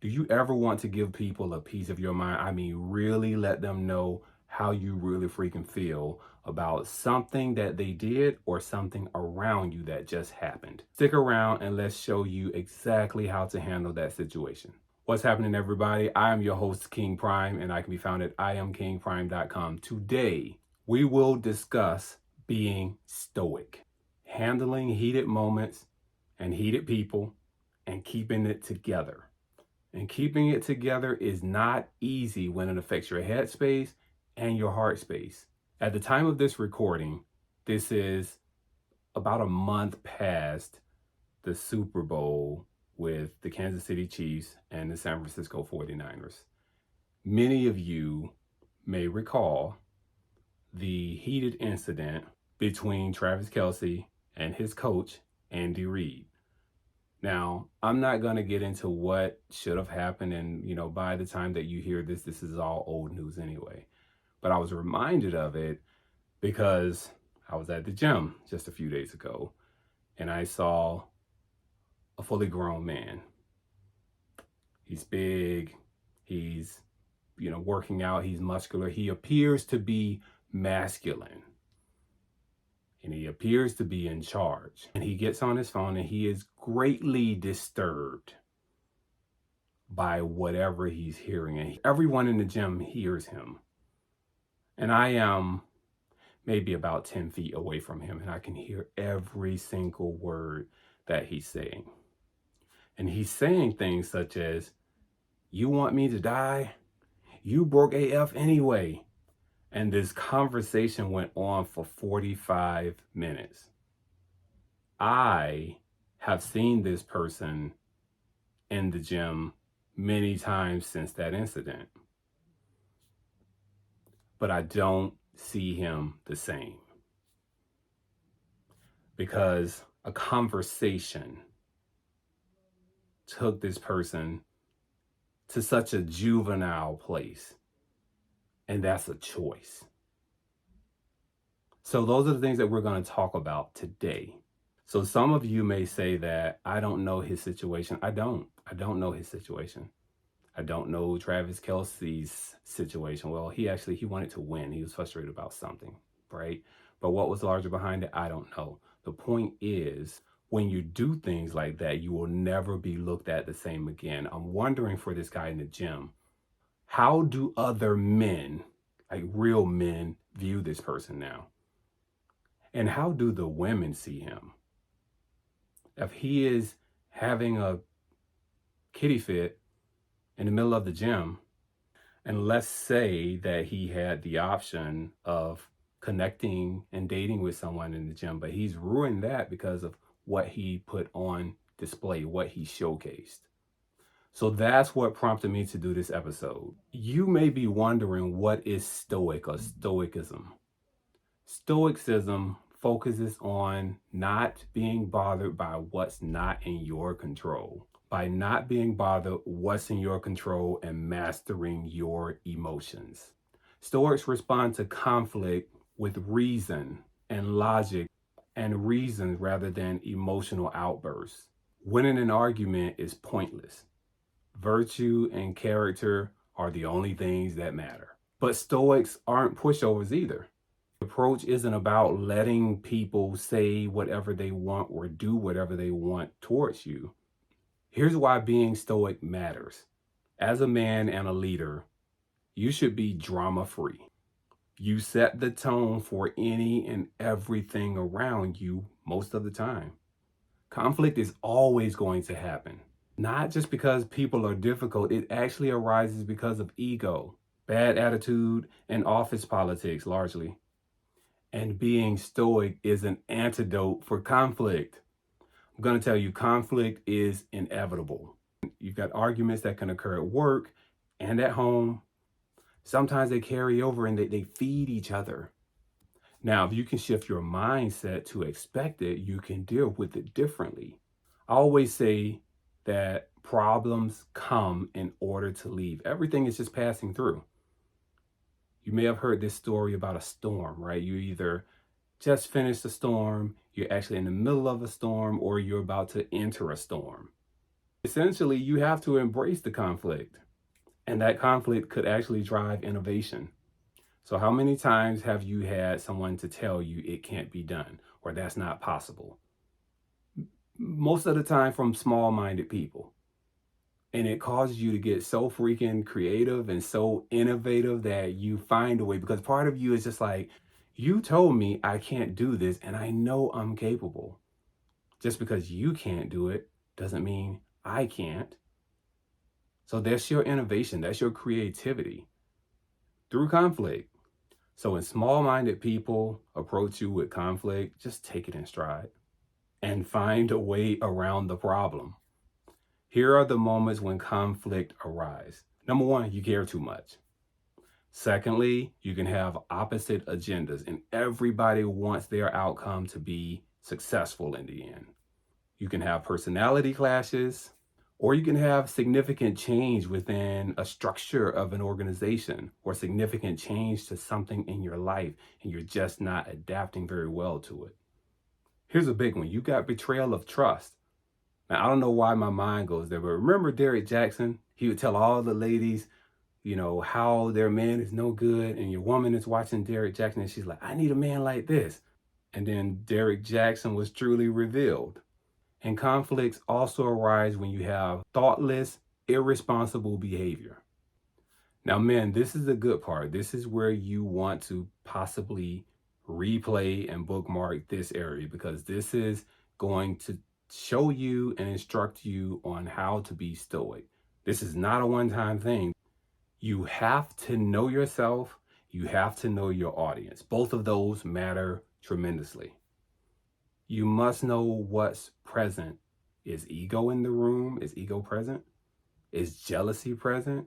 Do you ever want to give people a piece of your mind? I mean, really let them know how you really freaking feel about something that they did or something around you that just happened. Stick around and let's show you exactly how to handle that situation. What's happening, everybody? I am your host, King Prime, and I can be found at iamkingprime.com. Today, we will discuss being stoic, handling heated moments and heated people, and keeping it together. And keeping it together is not easy when it affects your head space and your heart space. At the time of this recording, this is about a month past the Super Bowl with the Kansas City Chiefs and the San Francisco 49ers. Many of you may recall the heated incident between Travis Kelce and his coach, Andy Reid. Now, I'm not going to get into what should have happened. And, by the time that you hear this, this is all old news anyway. But I was reminded of it because I was at the gym just a few days ago and I saw a fully grown man. He's big. He's, working out. He's muscular. He appears to be masculine. And he appears to be in charge. And he gets on his phone and he is greatly disturbed by whatever he's hearing. And everyone in the gym hears him. And I am maybe about 10 feet away from him and I can hear every single word that he's saying. And he's saying things such as, "You want me to die? You broke AF anyway." And this conversation went on for 45 minutes. I have seen this person in the gym many times since that incident, but I don't see him the same because a conversation took this person to such a juvenile place. And that's a choice. So those are the things that we're going to talk about today. So some of you may say that I don't know his situation. I don't know his situation. I don't know Travis Kelce's situation. Well, he wanted to win. He was frustrated about something, right? But what was larger behind it, I don't know. The point is, when you do things like that, you will never be looked at the same again. I'm wondering for this guy in the gym, how do other men, like real men, view this person now? And how do the women see him? If he is having a kitty fit in the middle of the gym, and let's say that he had the option of connecting and dating with someone in the gym, but he's ruined that because of what he put on display, what he showcased. So that's what prompted me to do this episode. You may be wondering, what is Stoic or Stoicism? Stoicism focuses on not being bothered by what's not in your control, by not being bothered what's in your control and mastering your emotions. Stoics respond to conflict with reason and logic and reason rather than emotional outbursts. Winning an argument is pointless. Virtue and character are the only things that matter. But Stoics aren't pushovers either. The approach isn't about letting people say whatever they want or do whatever they want towards you. Here's why being Stoic matters. As a man and a leader, you should be drama-free. You set the tone for any and everything around you most of the time. Conflict is always going to happen. Not just because people are difficult, it actually arises because of ego, bad attitude, and office politics largely. And being stoic is an antidote for conflict. I'm going to tell you, conflict is inevitable. You've got arguments that can occur at work and at home. Sometimes they carry over and they feed each other. Now, if you can shift your mindset to expect it, you can deal with it differently. I always say that problems come in order to leave. Everything is just passing through. You may have heard this story about a storm, right? You either just finished a storm, you're actually in the middle of a storm, or you're about to enter a storm. Essentially, you have to embrace the conflict, and that conflict could actually drive innovation. So, how many times have you had someone to tell you it can't be done or that's not possible? Most of the time from small minded people. And it causes you to get so freaking creative and so innovative that you find a way, because part of you is just like, you told me I can't do this and I know I'm capable. Just because you can't do it doesn't mean I can't. So that's your innovation, that's your creativity through conflict. So when small-minded people approach you with conflict, just take it in stride and find a way around the problem. Here are the moments when conflict arises. Number one, you care too much. Secondly, you can have opposite agendas and everybody wants their outcome to be successful in the end. You can have personality clashes, or you can have significant change within a structure of an organization or significant change to something in your life, and you're just not adapting very well to it. Here's a big one. You got betrayal of trust. Now, I don't know why my mind goes there, but remember Derek Jackson? He would tell all the ladies, how their man is no good, and your woman is watching Derek Jackson, and she's like, I need a man like this. And then Derek Jackson was truly revealed. And conflicts also arise when you have thoughtless, irresponsible behavior. Now, men, this is the good part. This is where you want to possibly replay and bookmark this area, because this is going to show you and instruct you on how to be stoic. This is not a one-time thing. You have to know yourself. You have to know your audience. Both of those matter tremendously. You must know what's present. Is ego in the room? Is ego present? Is jealousy present?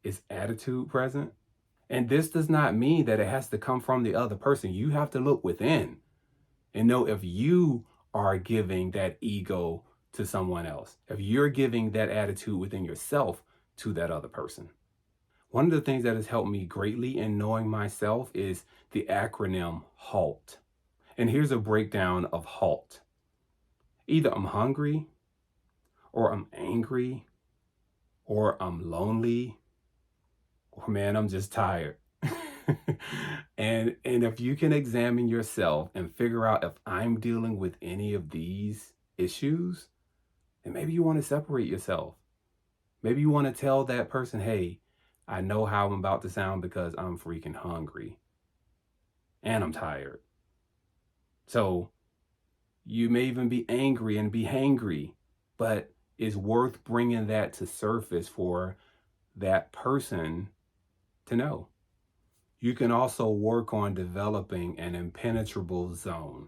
Is attitude present? And this does not mean that it has to come from the other person. You have to look within and know if you are giving that ego to someone else, if you're giving that attitude within yourself to that other person. One of the things that has helped me greatly in knowing myself is the acronym HALT. And here's a breakdown of HALT. Either I'm hungry, or I'm angry, or I'm lonely, or man, I'm just tired. and if you can examine yourself and figure out if I'm dealing with any of these issues, then maybe you want to separate yourself. Maybe you want to tell that person, hey, I know how I'm about to sound because I'm freaking hungry and I'm tired. So you may even be angry and be hangry, but it's worth bringing that to surface for that person to know. You can also work on developing an impenetrable zone.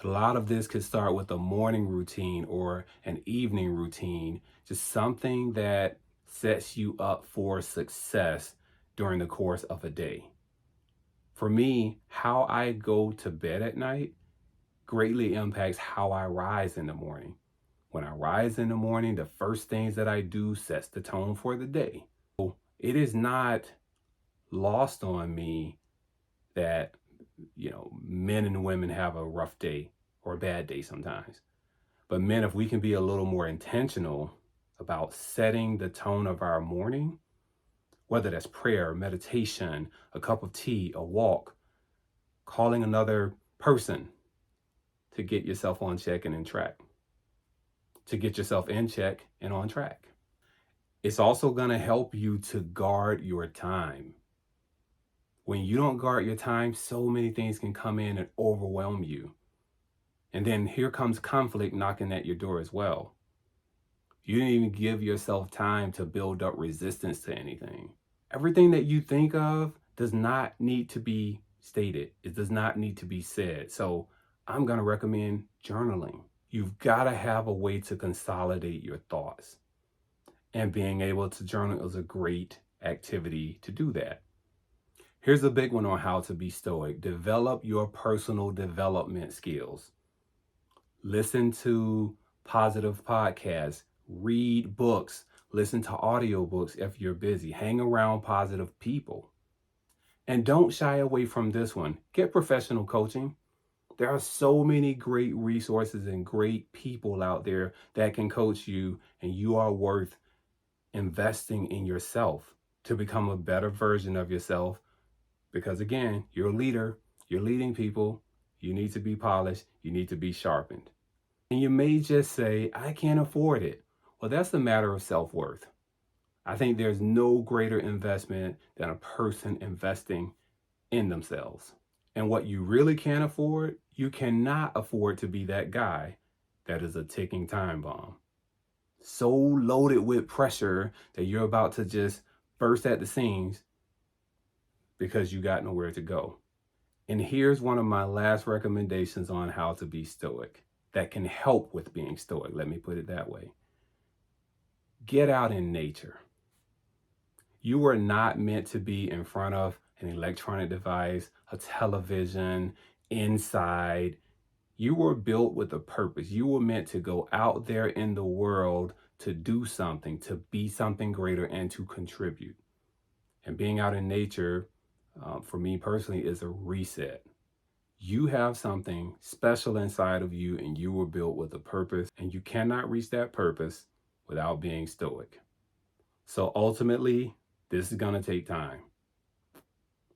A lot of this could start with a morning routine or an evening routine, just something that sets you up for success during the course of a day. For me, how I go to bed at night greatly impacts how I rise in the morning. When I rise in the morning, the first things that I do sets the tone for the day. So it is not lost on me that, men and women have a rough day or a bad day sometimes. But men, if we can be a little more intentional about setting the tone of our morning, whether that's prayer, meditation, a cup of tea, a walk, calling another person to get yourself on check and in track, to get yourself in check and on track. It's also going to help you to guard your time. When you don't guard your time, so many things can come in and overwhelm you. And then here comes conflict knocking at your door as well. You didn't even give yourself time to build up resistance to anything. Everything that you think of does not need to be stated. It does not need to be said. So I'm going to recommend journaling. You've got to have a way to consolidate your thoughts. And being able to journal is a great activity to do that. Here's a big one on how to be stoic. Develop your personal development skills. Listen to positive podcasts, read books, listen to audiobooks if you're busy, hang around positive people. And don't shy away from this one. Get professional coaching. There are so many great resources and great people out there that can coach you, and you are worth investing in yourself to become a better version of yourself. Because again, you're a leader, you're leading people, you need to be polished, you need to be sharpened. And you may just say, I can't afford it. Well, that's a matter of self-worth. I think there's no greater investment than a person investing in themselves. And what you really can't afford, you cannot afford to be that guy that is a ticking time bomb. So loaded with pressure that you're about to just burst at the seams because you got nowhere to go. And here's one of my last recommendations on how to be stoic that can help with being stoic. Let me put it that way. Get out in nature. You are not meant to be in front of an electronic device, a television, inside. You were built with a purpose. You were meant to go out there in the world to do something, to be something greater, and to contribute. And being out in nature, for me personally, is a reset. You have something special inside of you, and you were built with a purpose, and you cannot reach that purpose without being stoic. So ultimately, this is going to take time.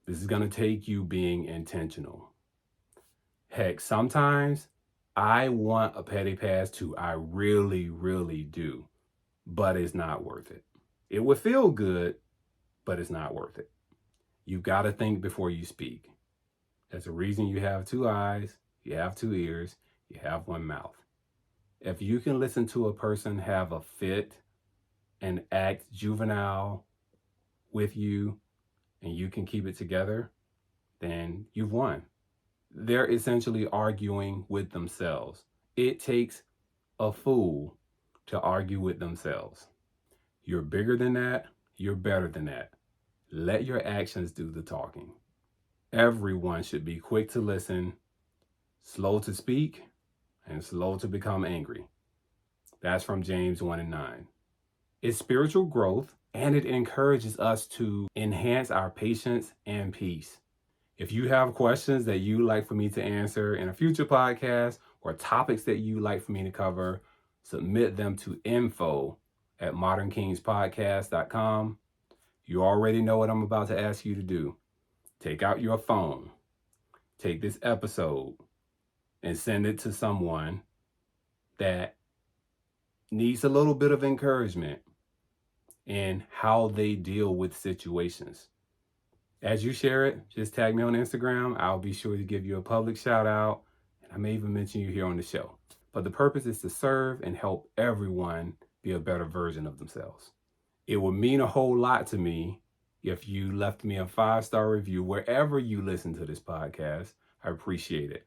This is going to take you being intentional. Heck, sometimes I want a petty pass too. I really, really do. But it's not worth it. It would feel good, but it's not worth it. You've got to think before you speak. There's a reason you have two eyes, you have two ears, you have one mouth. If you can listen to a person have a fit and act juvenile with you, and you can keep it together, then you've won. They're essentially arguing with themselves. It takes a fool to argue with themselves. You're bigger than that. You're better than that. Let your actions do the talking. Everyone should be quick to listen, slow to speak, and slow to become angry. That's from James 1:9. It's spiritual growth, and it encourages us to enhance our patience and peace. If you have questions that you'd like for me to answer in a future podcast or topics that you'd like for me to cover, submit them to info@modernkingspodcast.com. You already know what I'm about to ask you to do. Take out your phone, take this episode, and send it to someone that needs a little bit of encouragement in how they deal with situations. As you share it, just tag me on Instagram. I'll be sure to give you a public shout out, and I may even mention you here on the show. But the purpose is to serve and help everyone be a better version of themselves. It would mean a whole lot to me if you left me a 5-star review wherever you listen to this podcast. I appreciate it.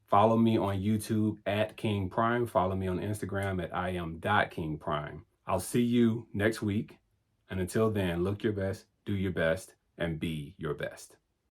Follow me on YouTube @King Prime. Follow me on Instagram @Iam.KingPrime. I'll see you next week. And until then, look your best, do your best, and be your best.